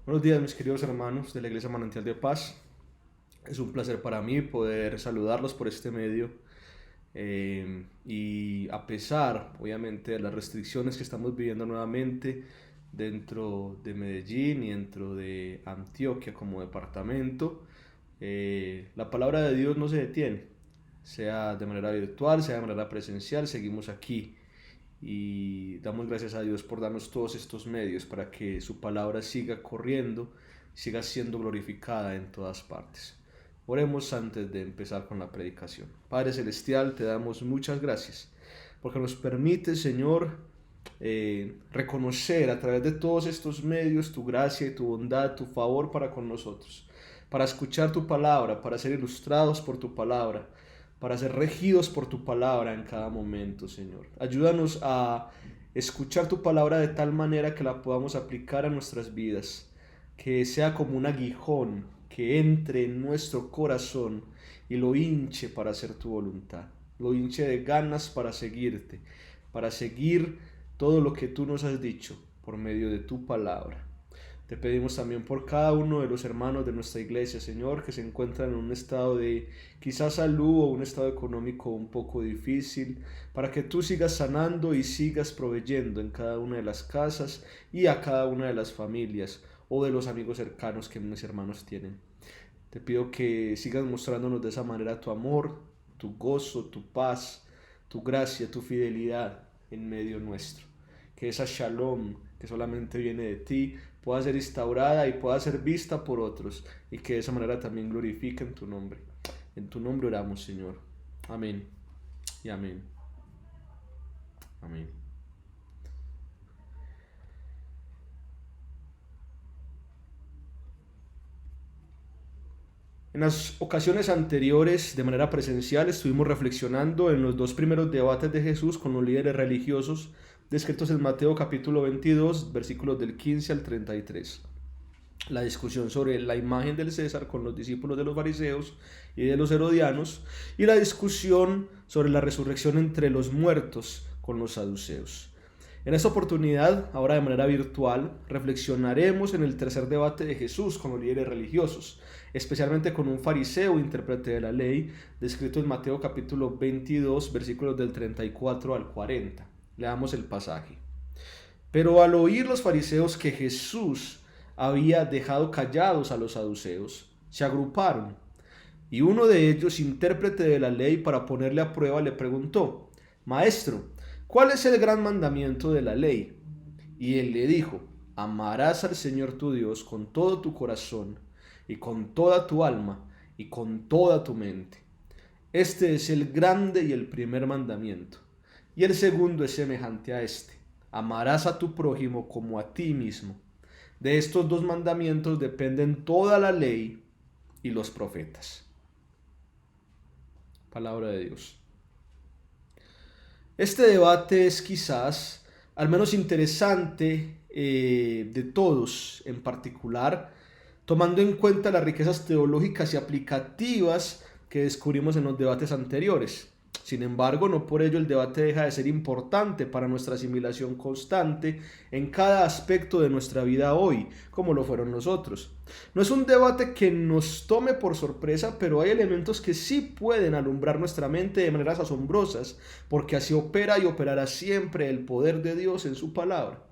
Buenos días, mis queridos hermanos de la Iglesia Manantial de Paz. Es un placer para mí poder saludarlos por este medio. Y a pesar, obviamente, de las restricciones que estamos viviendo nuevamente dentro de Medellín y dentro de Antioquia como departamento, la palabra de Dios no se detiene. Sea de manera virtual, sea de manera presencial, seguimos aquí y damos gracias a Dios por darnos todos estos medios para que su palabra siga corriendo, siga siendo glorificada en todas partes. Oremos antes de empezar con la predicación. Padre Celestial, te damos muchas gracias porque nos permite, Señor, reconocer a través de todos estos medios tu gracia y tu bondad, tu favor para con nosotros, para escuchar tu palabra, para ser ilustrados por tu palabra, para ser regidos por tu palabra en cada momento, Señor. Ayúdanos a escuchar tu palabra de tal manera que la podamos aplicar a nuestras vidas, que sea como un aguijón que entre en nuestro corazón y lo hinche para hacer tu voluntad, lo hinche de ganas para seguirte, para seguir todo lo que tú nos has dicho por medio de tu palabra. Te pedimos también por cada uno de los hermanos de nuestra iglesia, Señor, que se encuentran en un estado de quizás salud o un estado económico un poco difícil, para que tú sigas sanando y sigas proveyendo en cada una de las casas y a cada una de las familias o de los amigos cercanos que mis hermanos tienen. Te pido que sigas mostrándonos de esa manera tu amor, tu gozo, tu paz, tu gracia, tu fidelidad en medio nuestro. Que esa shalom que solamente viene de ti pueda ser instaurada y pueda ser vista por otros y que de esa manera también glorifiquen tu nombre. En tu nombre oramos, Señor. Amén y amén. Amén. En las ocasiones anteriores, de manera presencial, estuvimos reflexionando en los dos primeros debates de Jesús con los líderes religiosos, descritos en Mateo capítulo 22, versículos del 15 al 33. La discusión sobre la imagen del César con los discípulos de los fariseos y de los herodianos, y la discusión sobre la resurrección entre los muertos con los saduceos. En esta oportunidad, ahora de manera virtual, reflexionaremos en el tercer debate de Jesús con los líderes religiosos, especialmente con un fariseo intérprete de la ley, descrito en Mateo capítulo 22, versículos del 34 al 40. Leamos el pasaje. Pero al oír los fariseos que Jesús había dejado callados a los saduceos, se agruparon, y uno de ellos, intérprete de la ley, para ponerle a prueba, le preguntó: Maestro, ¿cuál es el gran mandamiento de la ley? Y él le dijo: Amarás al Señor tu Dios con todo tu corazón, y con toda tu alma, y con toda tu mente. Este es el grande y el primer mandamiento. Y el segundo es semejante a este: amarás a tu prójimo como a ti mismo. De estos dos mandamientos dependen toda la ley y los profetas. Palabra de Dios. Este debate es quizás al menos interesante de todos en particular, tomando en cuenta las riquezas teológicas y aplicativas que descubrimos en los debates anteriores. Sin embargo, no por ello el debate deja de ser importante para nuestra asimilación constante en cada aspecto de nuestra vida hoy, como lo fueron los otros. No es un debate que nos tome por sorpresa, pero hay elementos que sí pueden alumbrar nuestra mente de maneras asombrosas, porque así opera y operará siempre el poder de Dios en su palabra.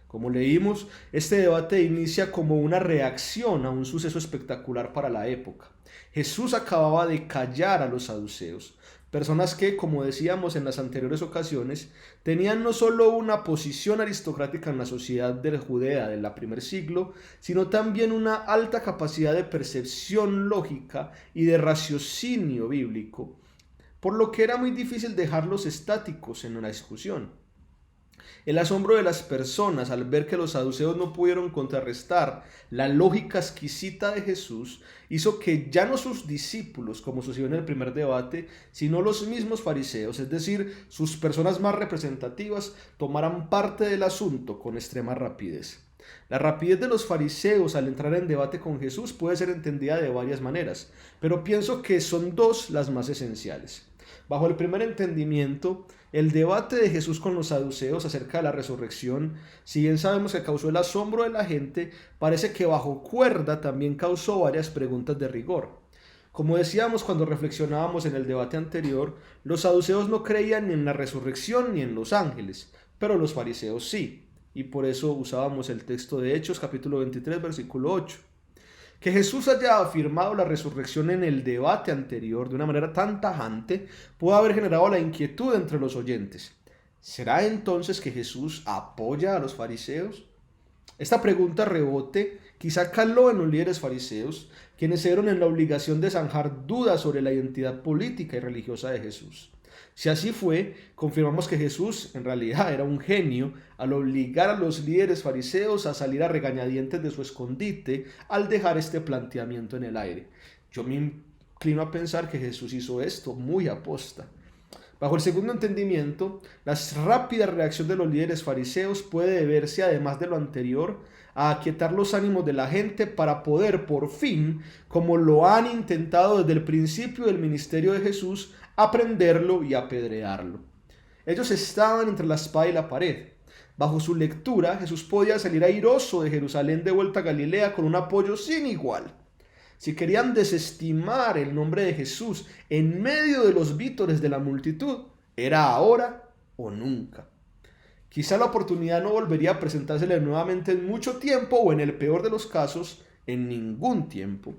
Como leímos, este debate inicia como una reacción a un suceso espectacular para la época. Jesús acababa de callar a los saduceos, personas que, como decíamos en las anteriores ocasiones, tenían no solo una posición aristocrática en la sociedad de Judea del primer siglo, sino también una alta capacidad de percepción lógica y de raciocinio bíblico, por lo que era muy difícil dejarlos estáticos en una discusión. El asombro de las personas al ver que los saduceos no pudieron contrarrestar la lógica exquisita de Jesús hizo que ya no sus discípulos, como sucedió en el primer debate, sino los mismos fariseos, es decir, sus personas más representativas, tomaran parte del asunto con extrema rapidez. La rapidez de los fariseos al entrar en debate con Jesús puede ser entendida de varias maneras, pero pienso que son dos las más esenciales. Bajo el primer entendimiento, El debate de Jesús con los saduceos acerca de la resurrección, si bien sabemos que causó el asombro de la gente, parece que bajo cuerda también causó varias preguntas de rigor. Como decíamos cuando reflexionábamos en el debate anterior, los saduceos no creían ni en la resurrección ni en los ángeles, pero los fariseos sí, y por eso usábamos el texto de Hechos capítulo 23 versículo 8. Que Jesús haya afirmado la resurrección en el debate anterior de una manera tan tajante puede haber generado la inquietud entre los oyentes. ¿Será entonces que Jesús apoya a los fariseos? Esta pregunta rebote quizá caló en los líderes fariseos, quienes se vieron en la obligación de zanjar dudas sobre la identidad política y religiosa de Jesús. Si así fue, confirmamos que Jesús en realidad era un genio al obligar a los líderes fariseos a salir a regañadientes de su escondite al dejar este planteamiento en el aire. Yo me inclino a pensar que Jesús hizo esto muy aposta. Bajo el segundo entendimiento, la rápida reacción de los líderes fariseos puede deberse, además de lo anterior, a aquietar los ánimos de la gente para poder, por fin, como lo han intentado desde el principio del ministerio de Jesús, aprenderlo y apedrearlo. Ellos estaban entre la espada y la pared. Bajo su lectura, Jesús podía salir airoso de Jerusalén de vuelta a Galilea con un apoyo sin igual. Si querían desestimar el nombre de Jesús en medio de los vítores de la multitud, era ahora o nunca. Quizá la oportunidad no volvería a presentársele nuevamente en mucho tiempo o, en el peor de los casos, en ningún tiempo.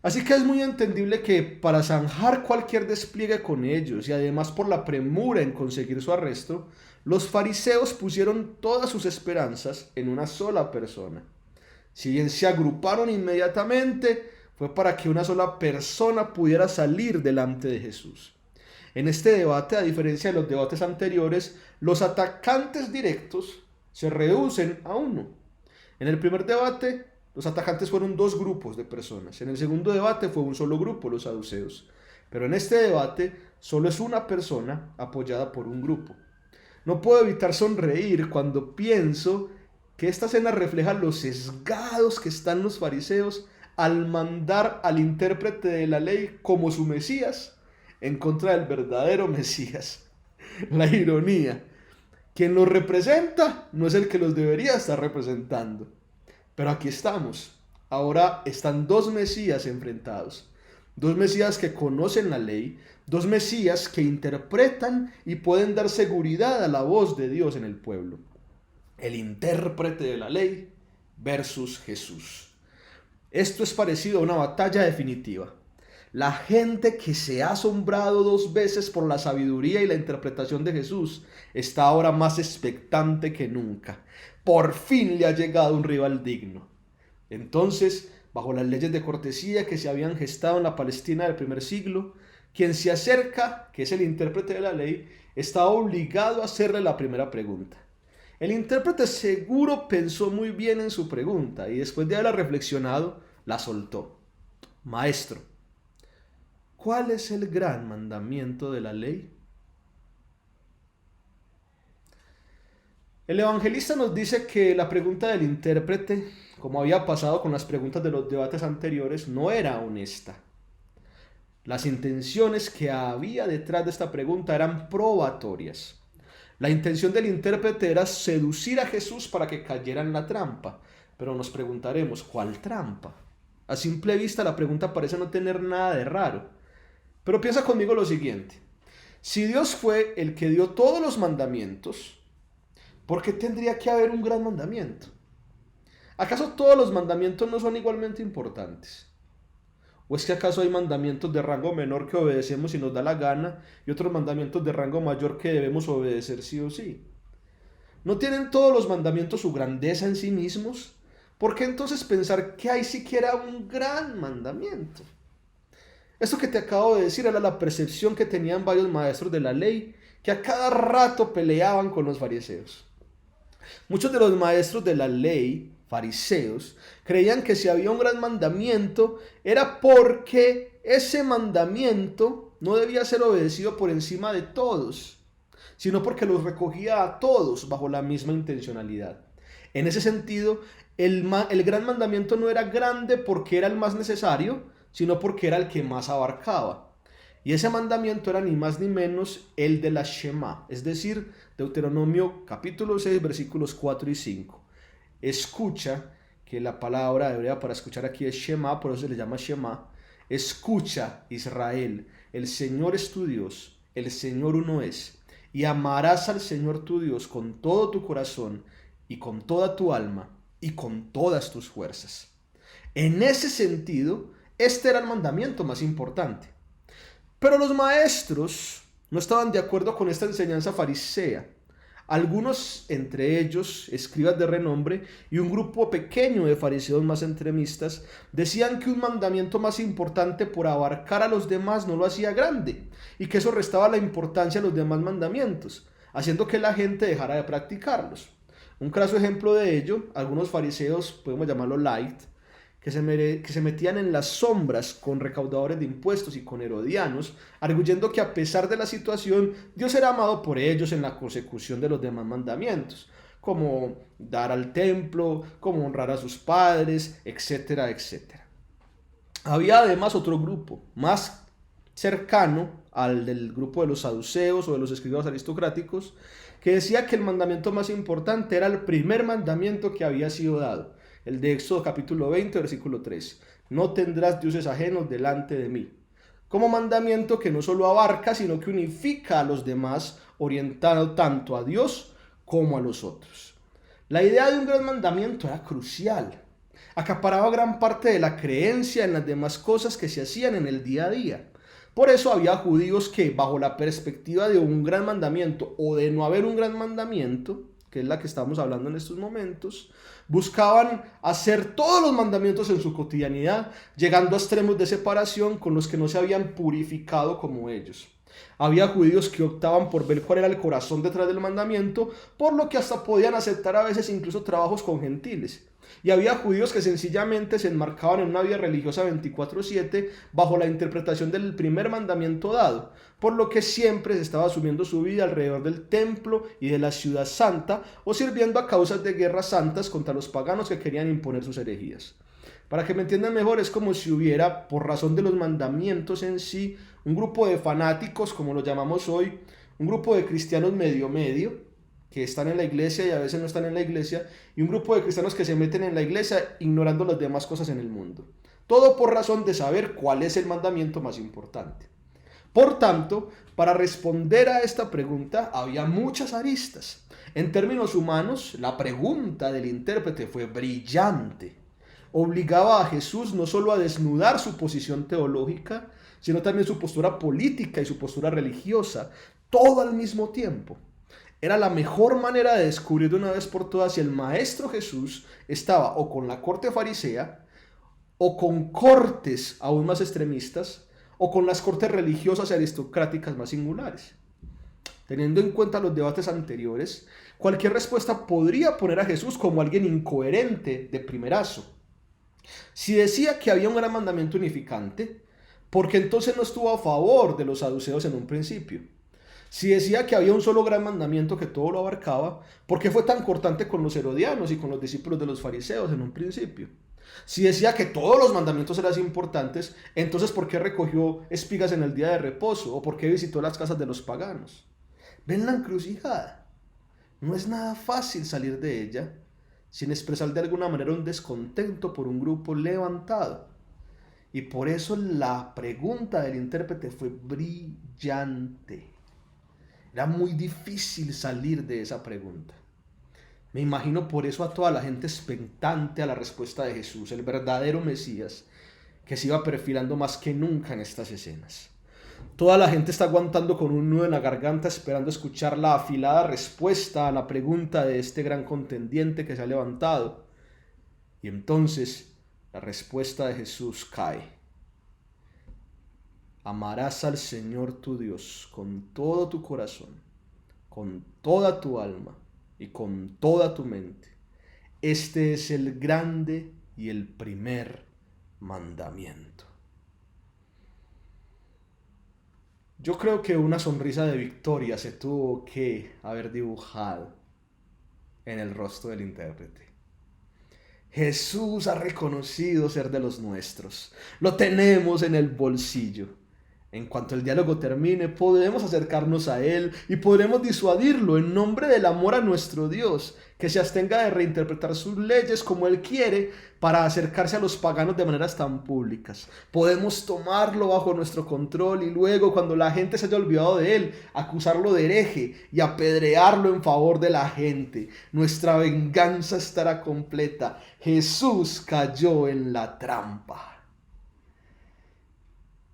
Así que es muy entendible que para zanjar cualquier despliegue con ellos y además por la premura en conseguir su arresto, los fariseos pusieron todas sus esperanzas en una sola persona. Si bien se agruparon inmediatamente, fue para que una sola persona pudiera salir delante de Jesús. En este debate, a diferencia de los debates anteriores, los atacantes directos se reducen a uno. En el primer debate, los atacantes fueron dos grupos de personas. En el segundo debate fue un solo grupo, los saduceos. Pero en este debate solo es una persona apoyada por un grupo. No puedo evitar sonreír cuando pienso que esta escena refleja los sesgados que están los fariseos al mandar al intérprete de la ley como su Mesías en contra del verdadero Mesías. La ironía. Quien los representa no es el que los debería estar representando. Pero aquí estamos. Ahora están dos Mesías enfrentados. Dos Mesías que conocen la ley, dos Mesías que interpretan y pueden dar seguridad a la voz de Dios en el pueblo. El intérprete de la ley versus Jesús. Esto es parecido a una batalla definitiva. La gente que se ha asombrado dos veces por la sabiduría y la interpretación de Jesús está ahora más expectante que nunca. Por fin le ha llegado un rival digno. Entonces, bajo las leyes de cortesía que se habían gestado en la Palestina del primer siglo, quien se acerca, que es el intérprete de la ley, está obligado a hacerle la primera pregunta. El intérprete seguro pensó muy bien en su pregunta y después de haberla reflexionado, la soltó. Maestro, ¿cuál es el gran mandamiento de la ley? El evangelista nos dice que la pregunta del intérprete, como había pasado con las preguntas de los debates anteriores, no era honesta. Las intenciones que había detrás de esta pregunta eran probatorias. La intención del intérprete era seducir a Jesús para que cayera en la trampa. Pero nos preguntaremos, ¿cuál trampa? A simple vista la pregunta parece no tener nada de raro. Pero piensa conmigo lo siguiente. Si Dios fue el que dio todos los mandamientos, ¿por qué tendría que haber un gran mandamiento? ¿Acaso todos los mandamientos no son igualmente importantes? ¿O es que acaso hay mandamientos de rango menor que obedecemos si nos da la gana y otros mandamientos de rango mayor que debemos obedecer sí o sí? ¿No tienen todos los mandamientos su grandeza en sí mismos? ¿Por qué entonces pensar que hay siquiera un gran mandamiento? Esto que te acabo de decir era la percepción que tenían varios maestros de la ley que a cada rato peleaban con los fariseos. Muchos de los maestros de la ley, fariseos, creían que si había un gran mandamiento era porque ese mandamiento no debía ser obedecido por encima de todos, sino porque los recogía a todos bajo la misma intencionalidad. En ese sentido, el gran mandamiento no era grande porque era el más necesario, sino porque era el que más abarcaba. Y ese mandamiento era ni más ni menos el de la Shema, es decir, Deuteronomio capítulo 6, versículos 4 y 5. Escucha, que la palabra hebrea para escuchar aquí es Shema, por eso se le llama Shema. Escucha, Israel, el Señor es tu Dios, el Señor uno es, y amarás al Señor tu Dios con todo tu corazón y con toda tu alma y con todas tus fuerzas. En ese sentido, este era el mandamiento más importante. Pero los maestros no estaban de acuerdo con esta enseñanza farisea. Algunos, entre ellos, escribas de renombre y un grupo pequeño de fariseos más extremistas, decían que un mandamiento más importante por abarcar a los demás no lo hacía grande y que eso restaba la importancia a los demás mandamientos, haciendo que la gente dejara de practicarlos. Un claro ejemplo de ello, algunos fariseos, podemos llamarlo light, que se metían en las sombras con recaudadores de impuestos y con herodianos, arguyendo que a pesar de la situación, Dios era amado por ellos en la consecución de los demás mandamientos, como dar al templo, como honrar a sus padres, etcétera, etcétera. Había además otro grupo, más cercano al del grupo de los saduceos o de los escribas aristocráticos, que decía que el mandamiento más importante era el primer mandamiento que había sido dado, el de Éxodo capítulo 20, versículo 3. No tendrás dioses ajenos delante de mí. Como mandamiento que no solo abarca, sino que unifica a los demás, orientado tanto a Dios como a los otros. La idea de un gran mandamiento era crucial. Acaparaba gran parte de la creencia en las demás cosas que se hacían en el día a día. Por eso había judíos que, bajo la perspectiva de un gran mandamiento o de no haber un gran mandamiento, que es la que estamos hablando en estos momentos, buscaban hacer todos los mandamientos en su cotidianidad, llegando a extremos de separación con los que no se habían purificado como ellos. Había judíos que optaban por ver cuál era el corazón detrás del mandamiento, por lo que hasta podían aceptar a veces incluso trabajos con gentiles. Y había judíos que sencillamente se enmarcaban en una vida religiosa 24/7 bajo la interpretación del primer mandamiento dado, por lo que siempre se estaba asumiendo su vida alrededor del templo y de la ciudad santa o sirviendo a causas de guerras santas contra los paganos que querían imponer sus herejías. Para que me entiendan mejor, es como si hubiera, por razón de los mandamientos en sí, un grupo de fanáticos, como lo llamamos hoy, un grupo de cristianos medio, que están en la iglesia y a veces no están en la iglesia, y un grupo de cristianos que se meten en la iglesia ignorando las demás cosas en el mundo. Todo por razón de saber cuál es el mandamiento más importante. Por tanto, para responder a esta pregunta había muchas aristas. En términos humanos, la pregunta del intérprete fue brillante. Obligaba a Jesús no solo a desnudar su posición teológica, sino también su postura política y su postura religiosa, todo al mismo tiempo. Era la mejor manera de descubrir de una vez por todas si el Maestro Jesús estaba o con la corte farisea, o con cortes aún más extremistas, o con las cortes religiosas y aristocráticas más singulares. Teniendo en cuenta los debates anteriores, cualquier respuesta podría poner a Jesús como alguien incoherente de primerazo. Si decía que había un gran mandamiento unificante, ¿por qué entonces no estuvo a favor de los saduceos en un principio? Si decía que había un solo gran mandamiento que todo lo abarcaba, ¿por qué fue tan cortante con los herodianos y con los discípulos de los fariseos en un principio? Si decía que todos los mandamientos eran importantes, entonces ¿por qué recogió espigas en el día de reposo? ¿O por qué visitó las casas de los paganos? ¿Ven la encrucijada? No es nada fácil salir de ella sin expresar de alguna manera un descontento por un grupo levantado. Y por eso la pregunta del intérprete fue brillante. Era muy difícil salir de esa pregunta. Me imagino por eso a toda la gente expectante a la respuesta de Jesús, el verdadero Mesías, que se iba perfilando más que nunca en estas escenas. Toda la gente está aguantando con un nudo en la garganta esperando escuchar la afilada respuesta a la pregunta de este gran contendiente que se ha levantado. Y entonces la respuesta de Jesús cae. Amarás al Señor tu Dios con todo tu corazón, con toda tu alma y con toda tu mente. Este es el grande y el primer mandamiento. Yo creo que una sonrisa de victoria se tuvo que haber dibujado en el rostro del intérprete. Jesús ha reconocido ser de los nuestros. Lo tenemos en el bolsillo. En cuanto el diálogo termine, podremos acercarnos a Él y podremos disuadirlo en nombre del amor a nuestro Dios, que se abstenga de reinterpretar sus leyes como Él quiere para acercarse a los paganos de maneras tan públicas. Podemos tomarlo bajo nuestro control y luego, cuando la gente se haya olvidado de Él, acusarlo de hereje y apedrearlo en favor de la gente. Nuestra venganza estará completa. Jesús cayó en la trampa.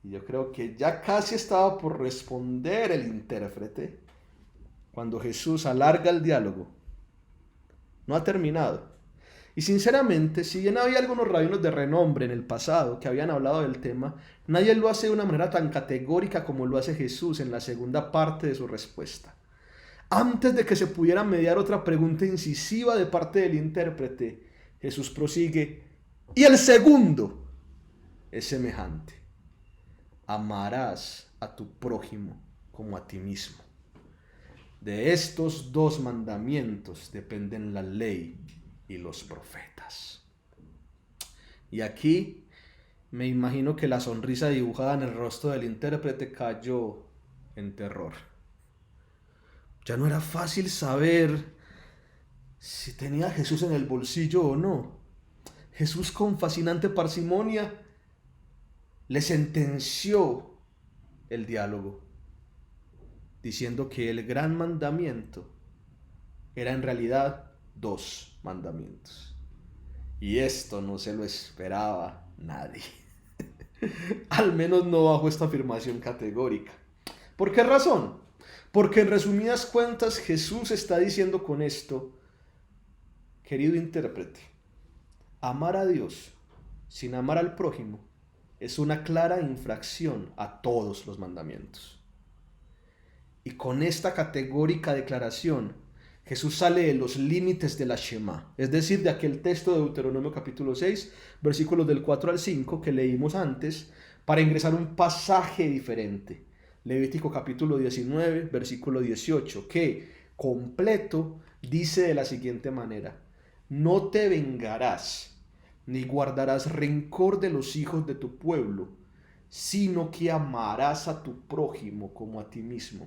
Y yo creo que ya casi estaba por responder el intérprete cuando Jesús alarga el diálogo. No ha terminado. Y sinceramente, si bien había algunos rabinos de renombre en el pasado que habían hablado del tema, nadie lo hace de una manera tan categórica como lo hace Jesús en la segunda parte de su respuesta. Antes de que se pudiera mediar otra pregunta incisiva de parte del intérprete, Jesús prosigue, y el segundo es semejante: amarás a tu prójimo como a ti mismo. De estos dos mandamientos dependen la ley y los profetas. Y aquí me imagino que la sonrisa dibujada en el rostro del intérprete cayó en terror. Ya no era fácil saber si tenía a Jesús en el bolsillo o no. Jesús, con fascinante parsimonia, le sentenció el diálogo, diciendo que el gran mandamiento era en realidad 2 mandamientos. Y esto no se lo esperaba nadie. Al menos no bajo esta afirmación categórica. ¿Por qué razón? Porque en resumidas cuentas Jesús está diciendo con esto: querido intérprete, amar a Dios sin amar al prójimo es una clara infracción a todos los mandamientos. Y con esta categórica declaración, Jesús sale de los límites de la Shema, es decir, de aquel texto de Deuteronomio capítulo 6, versículos del 4 al 5 que leímos antes, para ingresar un pasaje diferente. Levítico capítulo 19, versículo 18, que completo dice de la siguiente manera: no te vengarás, ni guardarás rencor de los hijos de tu pueblo, sino que amarás a tu prójimo como a ti mismo.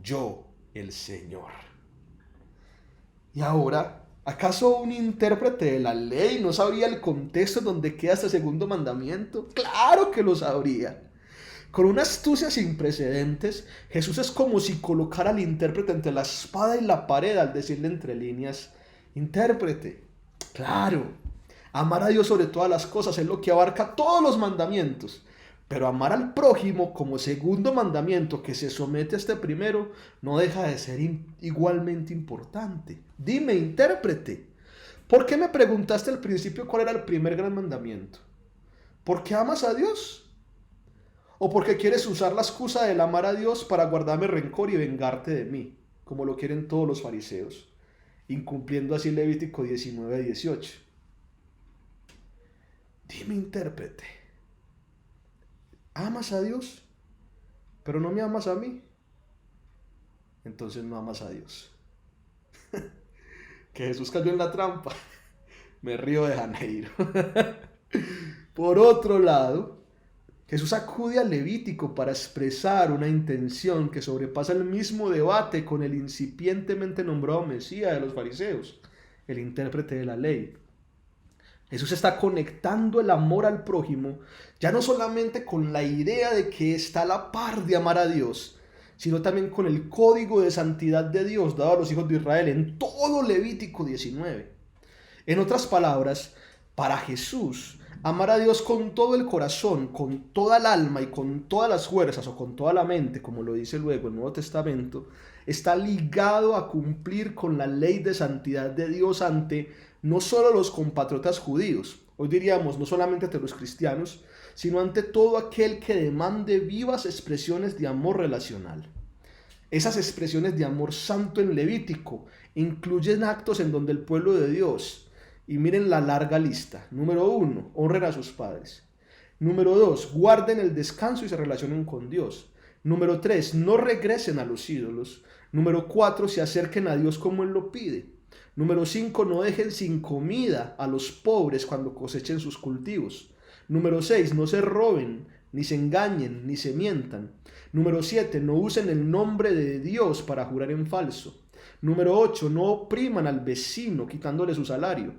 Yo, el Señor. Y ahora, ¿acaso un intérprete de la ley no sabría el contexto donde queda este segundo mandamiento? ¡Claro que lo sabría! Con una astucia sin precedentes, Jesús es como si colocara al intérprete entre la espada y la pared al decirle entre líneas: intérprete, claro, amar a Dios sobre todas las cosas es lo que abarca todos los mandamientos. Pero amar al prójimo como segundo mandamiento que se somete a este primero no deja de ser igualmente importante. Dime, intérprete, ¿por qué me preguntaste al principio cuál era el primer gran mandamiento? ¿Por qué amas a Dios? ¿O porque quieres usar la excusa del amar a Dios para guardarme rencor y vengarte de mí, como lo quieren todos los fariseos, incumpliendo así Levítico 19:18? Dime, intérprete, ¿amas a Dios, pero no me amas a mí? Entonces no amas a Dios. Que Jesús cayó en la trampa. Me río de Janeiro. Por otro lado, Jesús acude al Levítico para expresar una intención que sobrepasa el mismo debate con el incipientemente nombrado Mesías de los fariseos, el intérprete de la ley. Jesús está conectando el amor al prójimo ya no solamente con la idea de que está a la par de amar a Dios, sino también con el código de santidad de Dios dado a los hijos de Israel en todo Levítico 19. En otras palabras, para Jesús, amar a Dios con todo el corazón, con toda el alma y con todas las fuerzas o con toda la mente, como lo dice luego el Nuevo Testamento, está ligado a cumplir con la ley de santidad de Dios ante no solo los compatriotas judíos, hoy diríamos no solamente ante los cristianos, sino ante todo aquel que demande vivas expresiones de amor relacional. Esas expresiones de amor santo en Levítico incluyen actos en donde el pueblo de Dios, y miren la larga lista: número 1, honren a sus padres; número 2, guarden el descanso y se relacionen con Dios; número 3, no regresen a los ídolos; número 4, se acerquen a Dios como Él lo pide; número 5, no dejen sin comida a los pobres cuando cosechen sus cultivos; número 6, no se roben ni se engañen, ni se mientan. Número 7, no usen el nombre de Dios para jurar en falso. Número 8, no opriman al vecino quitándole su salario.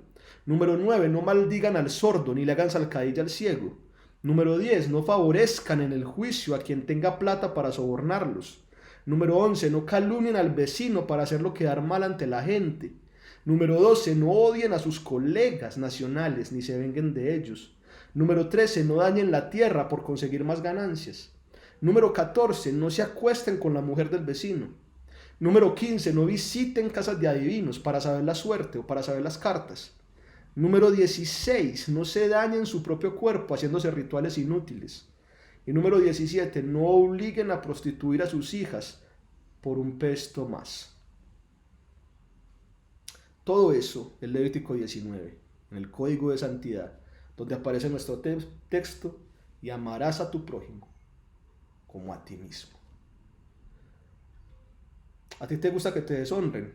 Número 9, no maldigan al sordo ni le hagan zancadilla al ciego. Número 10, no favorezcan en el juicio a quien tenga plata para sobornarlos. Número 11, no calumnien al vecino para hacerlo quedar mal ante la gente. Número 12, no odien a sus colegas nacionales ni se vengan de ellos. Número 13, no dañen la tierra por conseguir más ganancias. Número 14, no se acuesten con la mujer del vecino. Número 15, no visiten casas de adivinos para saber la suerte o para saber las cartas. Número 16, no se dañen su propio cuerpo haciéndose rituales inútiles. Y número 17, no obliguen a prostituir a sus hijas por un pesto más. Todo eso es Levítico 19, en el Código de Santidad, donde aparece nuestro texto, y amarás a tu prójimo como a ti mismo. ¿A ti te gusta que te deshonren?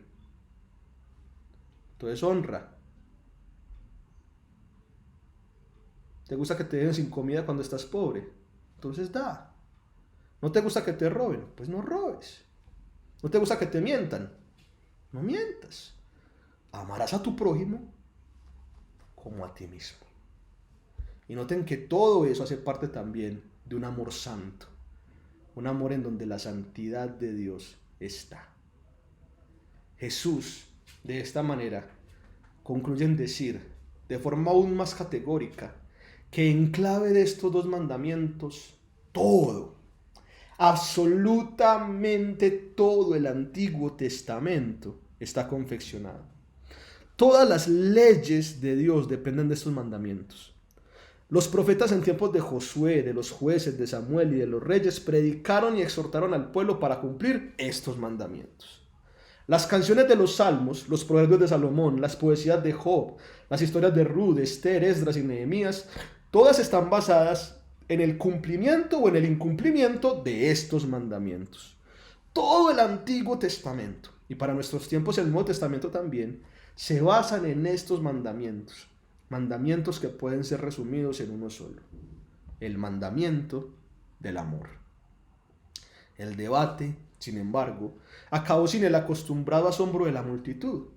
Tu deshonra. ¿Te gusta que te dejen sin comida cuando estás pobre? Entonces da. ¿No te gusta que te roben? Pues no robes. ¿No te gusta que te mientan? No mientas. Amarás a tu prójimo como a ti mismo. Y noten que todo eso hace parte también de un amor santo. Un amor en donde la santidad de Dios está. Jesús, de esta manera, concluye en decir, de forma aún más categórica, que en clave de estos dos mandamientos, todo, absolutamente todo el Antiguo Testamento está confeccionado. Todas las leyes de Dios dependen de estos mandamientos. Los profetas en tiempos de Josué, de los jueces, de Samuel y de los reyes predicaron y exhortaron al pueblo para cumplir estos mandamientos. Las canciones de los salmos, los proverbios de Salomón, las poesías de Job, las historias de Ruth, Esther, Esdras y Nehemías, todas están basadas en el cumplimiento o en el incumplimiento de estos mandamientos. Todo el Antiguo Testamento, y para nuestros tiempos el Nuevo Testamento también, se basan en estos mandamientos. Mandamientos que pueden ser resumidos en uno solo: el mandamiento del amor. El debate, sin embargo, acabó sin el acostumbrado asombro de la multitud,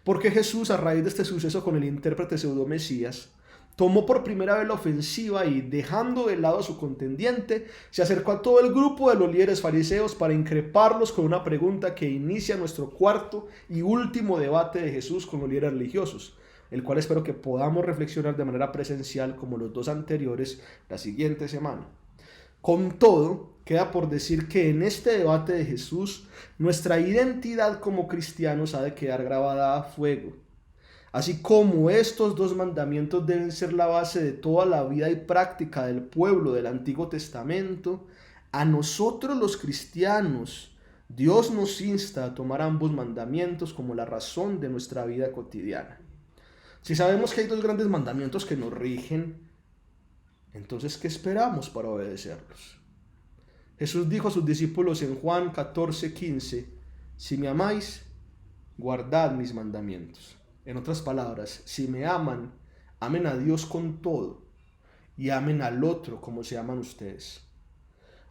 porque Jesús, a raíz de este suceso con el intérprete pseudo-mesías, tomó por primera vez la ofensiva y, dejando de lado a su contendiente, se acercó a todo el grupo de los líderes fariseos para increparlos con una pregunta que inicia nuestro cuarto y último debate de Jesús con los líderes religiosos, el cual espero que podamos reflexionar de manera presencial como los dos anteriores la siguiente semana. Con todo, queda por decir que en este debate de Jesús, nuestra identidad como cristianos ha de quedar grabada a fuego. Así como estos dos mandamientos deben ser la base de toda la vida y práctica del pueblo del Antiguo Testamento, a nosotros los cristianos, Dios nos insta a tomar ambos mandamientos como la razón de nuestra vida cotidiana. Si sabemos que hay dos grandes mandamientos que nos rigen, entonces, ¿qué esperamos para obedecerlos? Jesús dijo a sus discípulos en Juan 14:15, si me amáis, guardad mis mandamientos. En otras palabras, si me aman, amen a Dios con todo y amen al otro como se aman ustedes.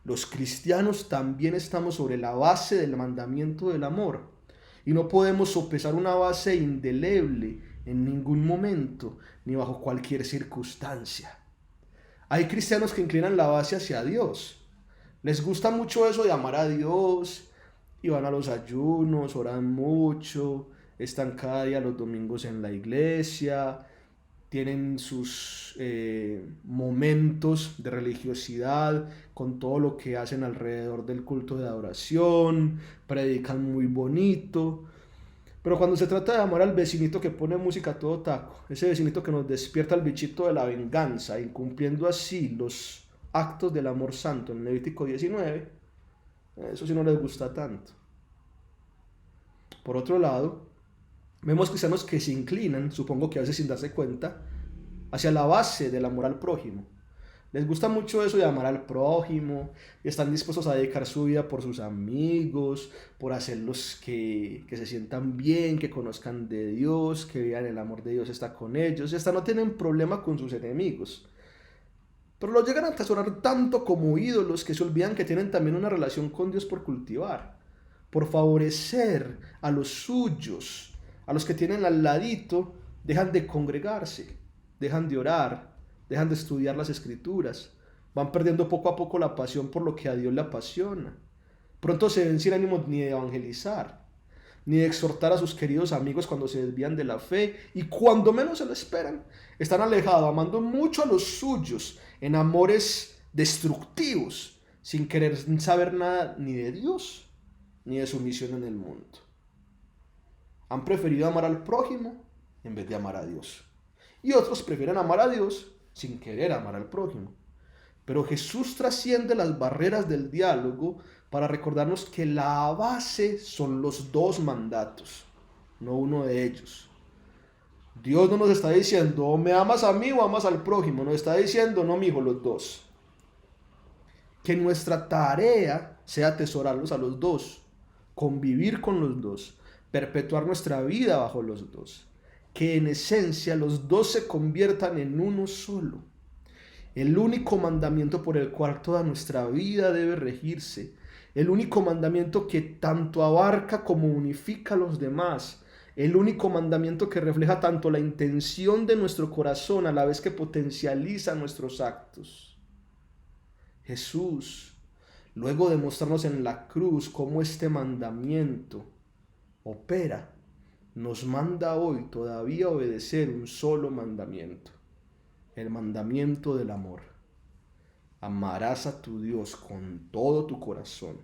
Los cristianos también estamos sobre la base del mandamiento del amor y no podemos sopesar una base indeleble en ningún momento ni bajo cualquier circunstancia. Hay cristianos que inclinan la base hacia Dios. Les gusta mucho eso de amar a Dios y van a los ayunos, oran mucho, están cada día los domingos en la iglesia, tienen sus momentos de religiosidad con todo lo que hacen alrededor del culto de adoración, predican muy bonito. Pero cuando se trata de amar al vecinito que pone música a todo taco, ese vecinito que nos despierta el bichito de la venganza, incumpliendo así los actos del amor santo en Levítico 19, eso sí no les gusta tanto. Por otro lado, vemos cristianos que se inclinan, supongo que a veces sin darse cuenta, hacia la base del amor al prójimo. Les gusta mucho eso de amar al prójimo y están dispuestos a dedicar su vida por sus amigos, por hacerlos que se sientan bien, que conozcan de Dios, que vean el amor de Dios está con ellos y hasta no tienen problema con sus enemigos. pero los llegan a atesorar tanto como ídolos que se olvidan que tienen también una relación con Dios por cultivar, por favorecer a los suyos, a los que tienen al ladito, dejan de congregarse, dejan de orar, dejan de estudiar las escrituras, van perdiendo poco a poco la pasión por lo que a Dios le apasiona. Pronto se ven sin ánimo ni de evangelizar, ni de exhortar a sus queridos amigos cuando se desvían de la fe, y cuando menos se lo esperan, están alejados, amando mucho a los suyos, en amores destructivos, sin querer saber nada ni de Dios, ni de su misión en el mundo. Han preferido amar al prójimo en vez de amar a Dios. Y otros prefieren amar a Dios sin querer amar al prójimo. Pero Jesús trasciende las barreras del diálogo para recordarnos que la base son los dos mandatos, no uno de ellos. Dios no nos está diciendo, o me amas a mí o amas al prójimo, nos está diciendo, no, mi hijo, los dos. Que nuestra tarea sea atesorarlos a los dos, convivir con los dos, perpetuar nuestra vida bajo los dos. Que en esencia los dos se conviertan en uno solo. El único mandamiento por el cual toda nuestra vida debe regirse. El único mandamiento que tanto abarca como unifica a los demás. El único mandamiento que refleja tanto la intención de nuestro corazón a la vez que potencializa nuestros actos. Jesús, luego de mostrarnos en la cruz cómo este mandamiento opera, nos manda hoy todavía obedecer un solo mandamiento. El mandamiento del amor. Amarás a tu Dios con todo tu corazón,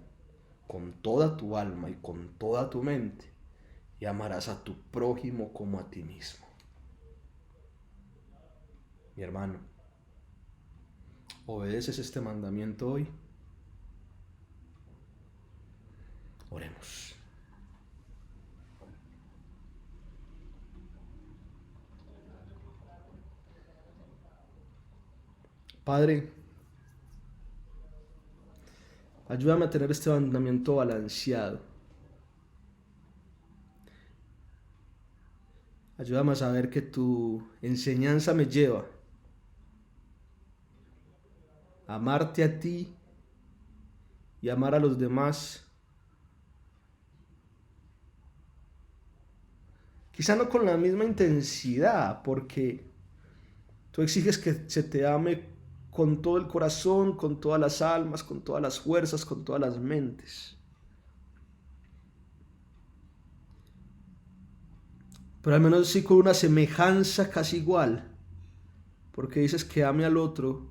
con toda tu alma y con toda tu mente, y amarás a tu prójimo como a ti mismo. Mi hermano, ¿obedeces este mandamiento hoy? Oremos. Padre, ayúdame a tener este mandamiento balanceado. Ayúdame a saber que tu enseñanza me lleva a amarte a ti y amar a los demás. Quizá no con la misma intensidad, porque tú exiges que se te ame con todo el corazón, con todas las almas, con todas las fuerzas, con todas las mentes. Pero al menos sí con una semejanza casi igual, porque dices que ame al otro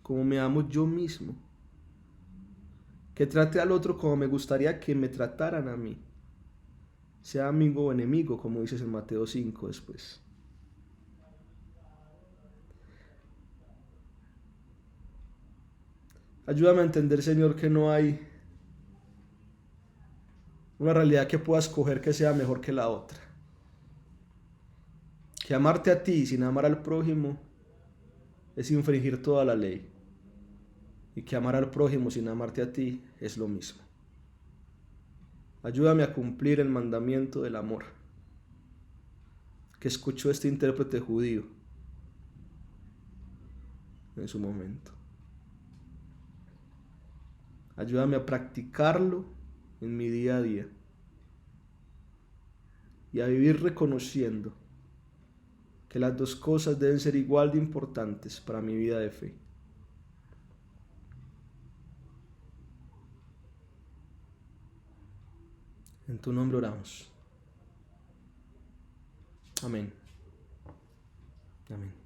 como me amo yo mismo, que trate al otro como me gustaría que me trataran a mí, sea amigo o enemigo, como dices en Mateo 5 después. Ayúdame a entender, Señor, que no hay una realidad que pueda escoger que sea mejor que la otra. Que amarte a ti sin amar al prójimo es infringir toda la ley. Y que amar al prójimo sin amarte a ti es lo mismo. Ayúdame a cumplir el mandamiento del amor que escuchó este intérprete judío en su momento. Ayúdame a practicarlo en mi día a día y a vivir reconociendo que las dos cosas deben ser igual de importantes para mi vida de fe. En tu nombre oramos. Amén. Amén.